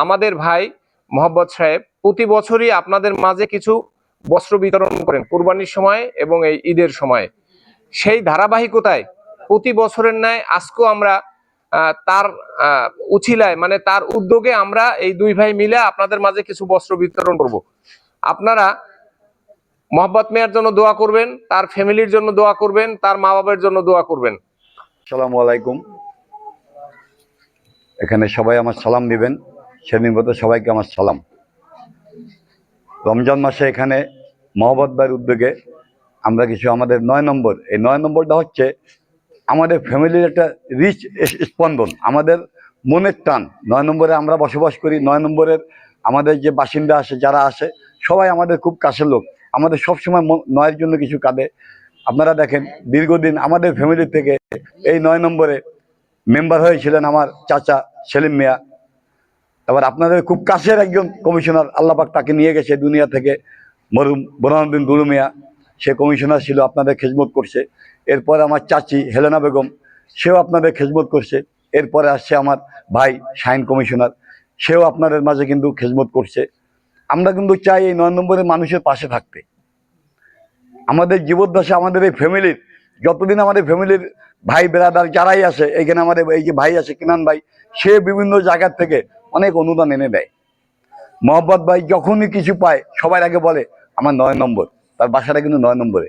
আমাদের ভাই মোহাম্মদ সাহেব প্রতি বছরই আপনাদের মাঝে কিছু বস্ত্র বিতরণ করেন কুরবানির সময় এবং এই ঈদের সময়। সেই ধারাবাহিকতায় প্রতি বছরের ন্যায় আজকেও আমরা তার উছিলায় মানে তার উদ্যোগে আমরা এই দুই ভাই মিলে আপনাদের মাঝে কিছু বস্ত্র বিতরণ করব। আপনারা মোহাম্মদ মিয়ার জন্য দোয়া করবেন, তার ফ্যামিলির জন্য দোয়া করবেন, তার মা বাবার জন্য দোয়া করবেন। আসসালামু আলাইকুম। এখানে সবাই আমার সালাম দিবেন, সেদিন মতো সবাইকে আমার সালাম। রমজান মাসে এখানে মোহাম্মদ ভাইয়ের উদ্যোগে আমরা কিছু আমাদের 9 নম্বর, এই 9 নম্বরটা হচ্ছে আমাদের ফ্যামিলির একটা রিচ স্পন্দন, আমাদের মনের টান। 9 নম্বরে আমরা বসবাস করি। 9 নম্বরের আমাদের যে বাসিন্দা আসে, যারা আসে সবাই আমাদের খুব কাছের লোক। আমাদের সবসময় 9-এর জন্য কিছু কাঁদে। আপনারা দেখেন দীর্ঘদিন আমাদের ফ্যামিলি থেকে এই 9 নম্বরে মেম্বার হয়েছিলেন আমার চাচা সেলিম মিয়া। এবার আপনাদের খুব কাছের একজন কমিশনার, আল্লাহ পাক তাকে নিয়ে গেছে দুনিয়া থেকে, মরহুম বোরহানুদ্দিন দুলু মিয়া, সে কমিশনার ছিল, আপনাদের খেজমত করছে। এরপরে আমার চাচি হেলেনা বেগম, সেও আপনাদের খেজমত করছে। এরপরে আসছে আমার ভাই শাহিন কমিশনার, সেও আপনাদের মাঝে কিন্তু খেজমত করছে। আমরা কিন্তু চাই এই 9 নম্বরের মানুষের পাশে থাকতে। আমাদের জীবদ্দশা আমাদের এই ফ্যামিলির, যতদিন আমাদের ফ্যামিলির ভাই বেরাদার যারাই আসে, এইখানে আমাদের এই যে ভাই আছে কিনান ভাই, সে বিভিন্ন জায়গার থেকে অনেক অনুদান এনে দেয়। মোহাম্মদ ভাই যখনই কিছু পায় সবার আগে বলে আমার 9 নম্বর, তার বাসাটা কিন্তু 9 নম্বরে।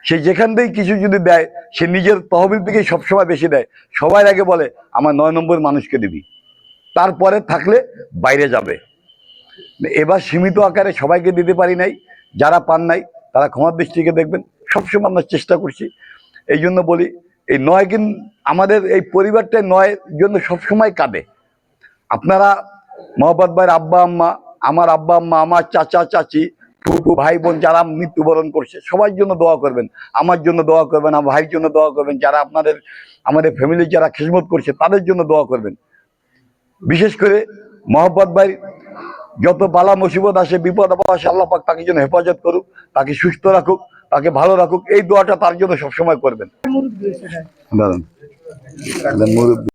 সে যেখান থেকে কিছু যদি দেয়, সে নিজের তহবিল থেকে সবসময় বেশি দেয়। সবার আগে বলে আমার 9 নম্বর মানুষকে দিবি, তারপরে থাকলে বাইরে যাবে। এবার সীমিত আকারে সবাইকে দিতে পারি নাই, যারা পান নাই তারা ক্ষমার দৃষ্টিকে দেখবেন। সবসময় আমরা চেষ্টা করছি। এই জন্য বলি এই 9 কিন্তু আমাদের এই পরিবারটা 9-এর জন্য সবসময় কাঁদে। আপনারা মোহাম্মদ ভাইয়ের আব্বা আম্মা, আমার আব্বা আম্মা, আমার চাচা চাচি, ফুফু, ভাই বোন যারা মৃত্যুবরণ করছে সবার জন্য দোয়া করবেন, আমার জন্য দোয়া করবেন, আমার ভাইয়ের জন্য দোয়া করবেন, যারা আপনাদের আমাদের ফ্যামিলি যারা খিদমত করছে তাদের জন্য দোয়া করবেন। বিশেষ করে মোহাম্মদ ভাই যত বালা মুসিবত আসে, বিপদ আপদ আসে, আল্লাহ পাক তাকে যেন হেফাজত করুক, তাকে সুস্থ রাখুক, তাকে ভালো রাখুক, এই দোয়াটা তার জন্য সবসময় করবেন। দাঁড়ান, মুরব্বী